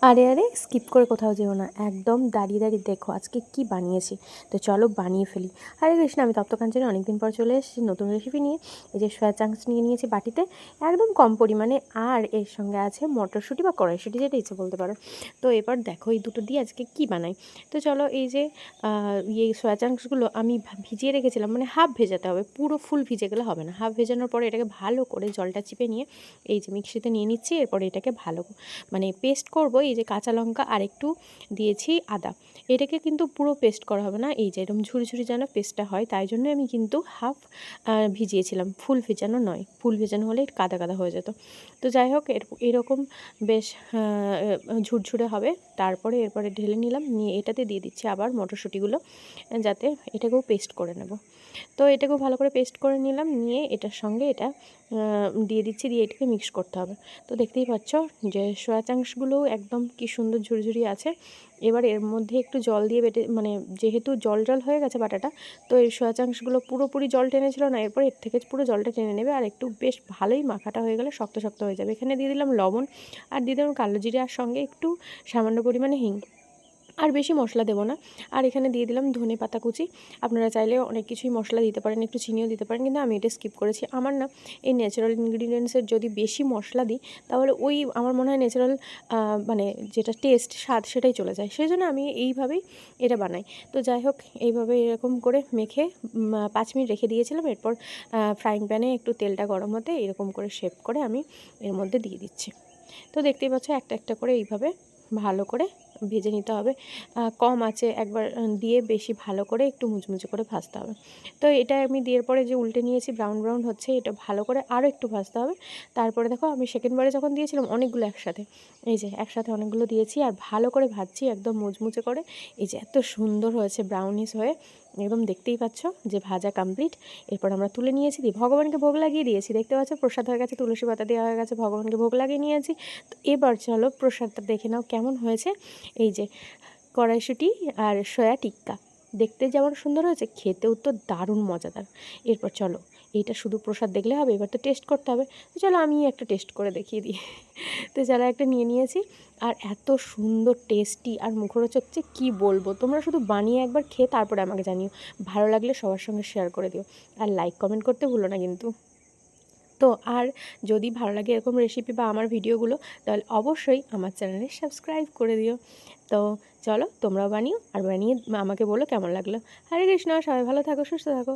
আরে আরে স্কিপ করে কোথাও যেও না, একদম দাঁড়িয়ে দাঁড়িয়ে দেখো আজকে কি বানিয়েছি। তো চলো বানিয়ে ফেলি। হরে কৃষ্ণ, আমি তপ্তকাঞ্চনে অনেকদিন পর চলে এসেছি নতুন রেসিপি নিয়ে। এই যে সয়া চাংস নিয়ে নিয়েছি বাটিতে, একদম কম পরিমাণে, আর এর সঙ্গে আছে মটরশুঁটি বা কড়াইশুঁটি, যেটা ইচ্ছে বলতে পারো। তো এবার দেখো এই দুটো দিয়ে আজকে কি বানাই। তো চলো, এই যে সয়া চাংসগুলো আমি ভিজিয়ে রেখেছিলাম, মানে হাফ ভেজাতে হবে, পুরো ফুল ভিজে গেলে হবে না। হাফ ভেজানোর পরে এটাকে ভালো করে জলটা চিপে নিয়ে এই যে মিক্সিতে নিয়ে নিচ্ছি। এরপরে এটাকে ভালো মানে পেস্ট করব। এই যে কাঁচা লঙ্কা আর একটু দিয়েছি আদা, এটাকে কিন্তু পুরো পেস্ট করা হবে না, এই যে এরকম ঝুরি ঝুরি যেন পেস্টটা হয়, তাই জন্য আমি কিন্তু হাফ ভিজিয়েছিলাম, ফুল ভেজানো নয়। ফুল ভেজানো হলে কাদা কাদা হয়ে যেত। তো যাই হোক, এরকম বেশ ঝুরঝুরে হবে। তারপরে এরপরে ঢেলে নিলাম, নিয়ে এটাতে দিয়ে দিচ্ছি আবার মটরশুঁটিগুলো, যাতে এটাকেও পেস্ট করে নেব। তো এটাকেও ভালো করে পেস্ট করে নিলাম, নিয়ে এটার সঙ্গে এটা দিয়ে দিচ্ছি, দিয়ে এটাকে মিক্স করতে হবে। তো দেখতেই পাচ্ছ যে সয়া চাংসগুলো একদম কি সুন্দর ঝুরঝুরি আছে। এবার এর মধ্যে একটু জল দিয়ে বেটে, মানে যেহেতু জল জল হয়ে গেছে বাটাটা, তো এই সয়া চাংসগুলো পুরোপুরি জল টেনেছিল না, এরপর এর থেকে পুরো জলটা টেনে নেবে। আর একটু বেশ ভালোই মাখাটা হয়ে গেলে শক্ত শক্ত হয়ে যাবে। এখানে দিয়ে দিলাম লবণ, আর দিয়ে দিলাম কালো জিরে, আর সঙ্গে একটু সামান্য পরিমাণে হিং। আর বেশি মশলা দেবো না। আর এখানে দিয়ে দিলাম ধনে পাতা কুচি। আপনারা চাইলে অনেক কিছুই মশলা দিতে পারেন, একটু চিনিও দিতে পারেন, কিন্তু আমি এটা স্কিপ করেছি। আমার না এই ন্যাচারাল ইনগ্রিডিয়েন্টসের যদি বেশি মশলা দিই, তাহলে ওই আমার মনে হয় ন্যাচারাল মানে যেটা টেস্ট, স্বাদ, সেটাই চলে যায়। সেই জন্য আমি এইভাবেই এটা বানাই। তো যাই হোক, এইভাবে এরকম করে মেখে 5 মিনিট রেখে দিয়েছিলাম। এরপর ফ্রাইং প্যানে একটু তেলটা গরম হতে এরকম করে শেপ করে আমি এর মধ্যে দিয়ে দিচ্ছি। তো দেখতেই পাচ্ছ একটা একটা করে এইভাবে ভালো করে ভেজে নিতে হবে। কম আঁচে একবার দিয়ে বেশি ভালো করে একটু মুচমুচে করে ভাজতে হবে। তো এটা আমি দেওয়ার পরে যে উল্টে নিয়েছি, ব্রাউন ব্রাউন হচ্ছে, এটা ভালো করে আরও একটু ভাজতে হবে। তারপরে দেখো আমি সেকেন্ডবারে যখন দিয়েছিলাম অনেকগুলো একসাথে, এই যে একসাথে অনেকগুলো দিয়েছি, আর ভালো করে ভাজছি একদম মুচমুচে করে। এই যে এত সুন্দর হয়েছে ব্রাউনিশ হয়ে, একদম দেখতেই পাচ্ছ যে ভাজা কমপ্লিট। এরপর আমরা তুলে নিয়েছি, দিয়ে ভগবানকে ভোগ লাগিয়ে দিয়েছি। দেখতে পাচ্ছ প্রসাদ হয়ে গেছে, তুলসী পাতা দেওয়া হয়ে গেছে, ভগবানকে ভোগ লাগিয়ে নিয়েছি। তো এবার চলো প্রসাদটা দেখে নাও কেমন হয়েছে। এই যে কড়াইশুঁটি আর সয়া টিক্কা, দেখতে যেমন সুন্দর হয়েছে, খেতেও তো দারুণ মজাদার। এরপর চলো, এইটা শুধু প্রসাদ দেখলে হবে, এবার তো টেস্ট করতে হবে। তো চলো আমি একটা টেস্ট করে দেখিয়ে দিই। তো চলো একটা নিয়ে নিয়েছি, আর এত সুন্দর টেস্টি আর মুখরোচক যে কী বলবো। তোমরা শুধু বানিয়ে একবার খেয়ে তারপরে আমাকে জানিও, ভালো লাগলে সবার সঙ্গে শেয়ার করে দিও, আর লাইক কমেন্ট করতে ভুলো না কিন্তু। তো আর যদি ভালো লাগে এরকম রেসিপি বা আমার ভিডিওগুলো, তাহলে অবশ্যই আমার চ্যানেলে সাবস্ক্রাইব করে দিও। তো চলো তোমরাও বানিও, আর বানিয়ে আমাকে বলো কেমন লাগলো। হরে কৃষ্ণ, সবাই ভালো থাকো, সুস্থ থাকো।